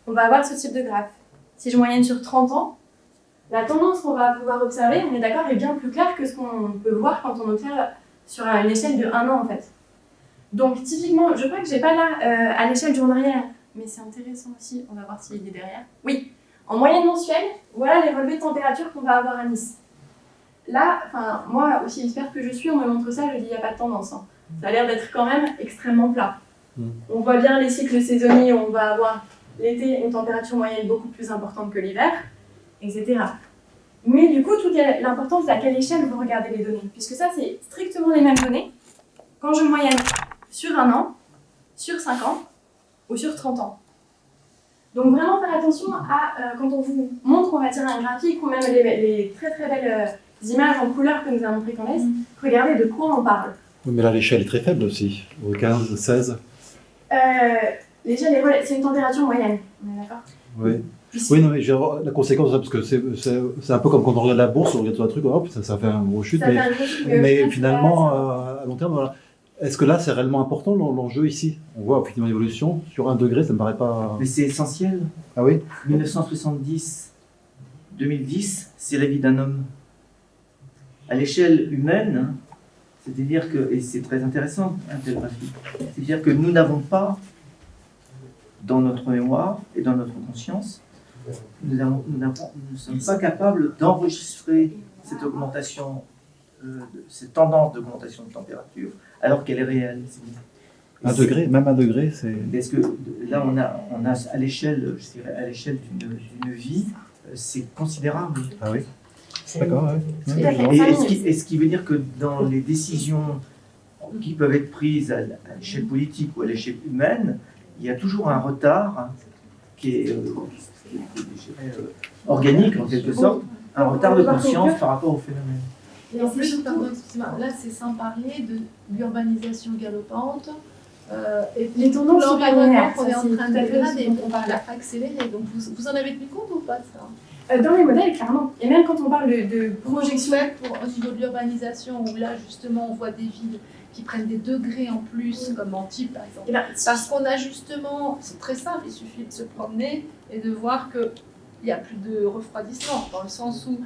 on va avoir ce type de graphe. Si je moyenne sur 30 ans, la tendance qu'on va pouvoir observer, on est d'accord, est bien plus claire que ce qu'on peut voir quand on observe sur une échelle de 1 an en fait. Donc typiquement, je crois que j'ai pas là à l'échelle journalière, mais c'est intéressant aussi, on va voir s'il est derrière. Oui, en moyenne mensuelle, voilà les relevés de température qu'on va avoir à Nice. Là, moi, aussi experte que je suis, on me montre ça, je dis il n'y a pas de tendance. Hein. Ça a l'air d'être quand même extrêmement plat. On voit bien les cycles saisonniers, on va avoir l'été une température moyenne beaucoup plus importante que l'hiver, etc. Mais du coup, toute l'importance à quelle échelle vous regardez les données, puisque ça, c'est strictement les mêmes données quand je moyenne sur 1 an, sur 5 ans ou sur 30 ans. Donc vraiment faire attention à, quand on vous montre, on va dire, un graphique ou même les très très belles images en couleur que nous a montré Candace, regardez de quoi on parle. Oui, mais là, l'échelle est très faible aussi, au 15, 16. Déjà, c'est une température moyenne, on est d'accord? Oui. Oui, non, mais la conséquence, parce que c'est un peu comme quand on regarde la bourse, on regarde sur un truc, hop, ça fait un gros chute. Mais finalement, à long terme, voilà. Est-ce que là, c'est réellement important l'enjeu ici? On voit effectivement l'évolution. Sur 1 degré, ça me paraît pas. Mais c'est essentiel. Ah oui? 1970, 2010, c'est la vie d'un homme. À l'échelle humaine, c'est-à-dire que, et c'est très intéressant, un tel graphique, c'est-à-dire que nous n'avons pas, dans notre mémoire et dans notre conscience, nous ne sommes pas capables d'enregistrer cette augmentation, cette tendance d'augmentation de température, alors qu'elle est réelle. 1 degré, même 1 degré, c'est. Parce que là, on a à l'échelle, je dirais, à l'échelle d'une vie, c'est considérable. Ah oui. D'accord, ouais. Et ce qui veut dire que dans les décisions qui peuvent être prises à l'échelle politique ou à l'échelle humaine, il y a toujours un retard qui est, je dirais, organique en quelque sorte, un retard de conscience par rapport au phénomène. Et en plus, pardon, excusez-moi, là c'est sans parler de l'urbanisation galopante et les tendances l'environnement qu'on est en train de dégrader, dégrader, on va accélérer. Donc vous en avez tenu compte ou pas de ça? Dans les modèles, clairement. Et même quand on parle de projection. Au niveau de l'urbanisation, où là justement on voit des villes qui prennent des degrés en plus, comme Antibes par exemple. Parce qu'on a justement, c'est très simple, il suffit de se promener et de voir qu'il n'y a plus de refroidissement, dans le sens où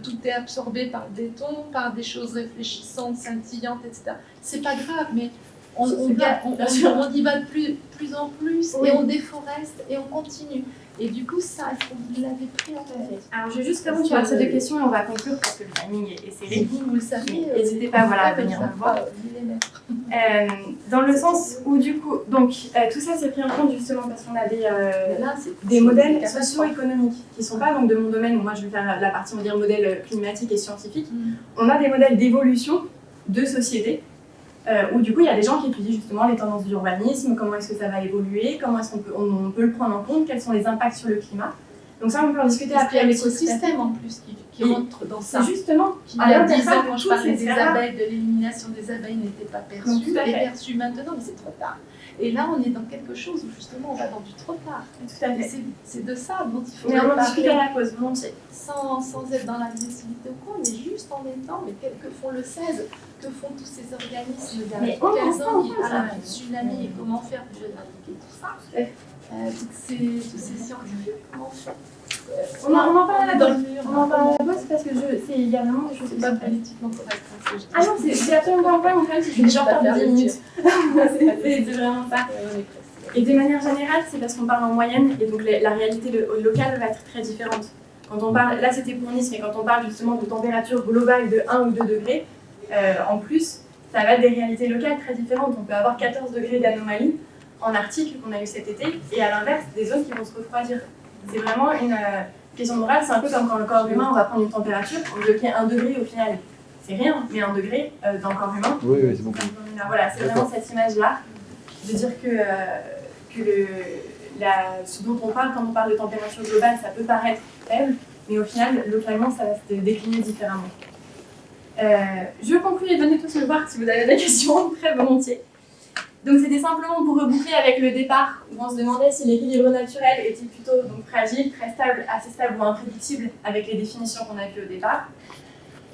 tout est absorbé par le béton, par des choses réfléchissantes, scintillantes, etc. C'est pas grave, mais on y va de plus en plus, oui. Et on déforeste et on continue. Et du coup, ça, est-ce que vous l'avez pris en tête? Alors, je vais juste répondre sur ces deux questions et on va conclure parce que le timing est serré. Vous le savez. N'hésitez pas à venir me voir. Dans le sens où, du coup, donc, tout ça c'est pris en compte justement parce qu'on a des modèles socio-économiques qui ne sont pas donc, de mon domaine où moi je vais faire la partie, on va dire, modèle climatique et scientifique. On a des modèles d'évolution de société. Où du coup il y a des gens qui étudient justement les tendances de l'urbanisme, comment est-ce que ça va évoluer, comment est-ce qu'on peut le prendre en compte, quels sont les impacts sur le climat. Donc ça on peut en discuter après avec l'écosystème en plus qui rentre dans ça. Justement, il y a 10 ans quand je parlais des abeilles, de l'élimination des abeilles n'était pas perçue, elle est perçue maintenant mais c'est trop tard. Et là on est dans quelque chose où justement on va dans du trop tard. Tout à fait. C'est de ça dont il faut parler. Mais on en discute à la pause, volontiers. Sans être dans l'agressivité ou quoi, mais juste en étant, mais que font le 16, que font tous ces organismes de tsunami et comment faire pour éradiquer tout ça, tous ces scientifiques, comment faire? On en parle à la pause. On en parle à la pause parce que il y a vraiment des choses. C'est pas politiquement correct. Ah non, c'est absolument pas mon problème, c'est que je suis genre pas 10 minutes. C'est vraiment ça. Et de manière générale, c'est parce qu'on parle en moyenne et donc la réalité locale va être très différente. Quand on parle, là c'était pour Nice, mais quand on parle justement de température globale de 1 ou 2 degrés, en plus, ça va être des réalités locales très différentes. On peut avoir 14 degrés d'anomalie en Arctique qu'on a eu cet été, et à l'inverse, des zones qui vont se refroidir. C'est vraiment une question morale, c'est un peu comme quand le corps humain, on va prendre une température, on bloquait 1 degré au final. C'est rien, mais 1 degré dans le corps humain. Oui, c'est beaucoup. Voilà, c'est vraiment cette image-là, de dire que ce dont on parle quand on parle de température globale, ça peut paraître faible, mais au final, localement, ça va se décliner différemment. Je conclue et donnez tous me voir si vous avez des questions, très volontiers. Donc c'était simplement pour reboucler avec le départ où on se demandait si l'équilibre naturel était plutôt donc, fragile, très stable, assez stable ou imprédictible avec les définitions qu'on a vues au départ.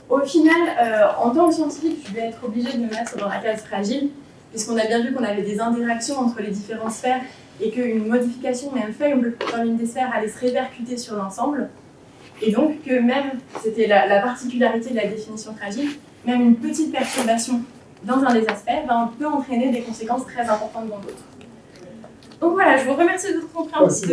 Au final, en tant que scientifique, je vais être obligée de me mettre dans la case fragile, puisqu'on a bien vu qu'on avait des interactions entre les différentes sphères et qu'une modification même faible dans l'une des sphères allait se répercuter sur l'ensemble. Et donc que même, c'était la particularité de la définition fragile, même une petite perturbation dans un des aspects peut entraîner des conséquences très importantes dans d'autres. Donc voilà, je vous remercie de votre compréhension.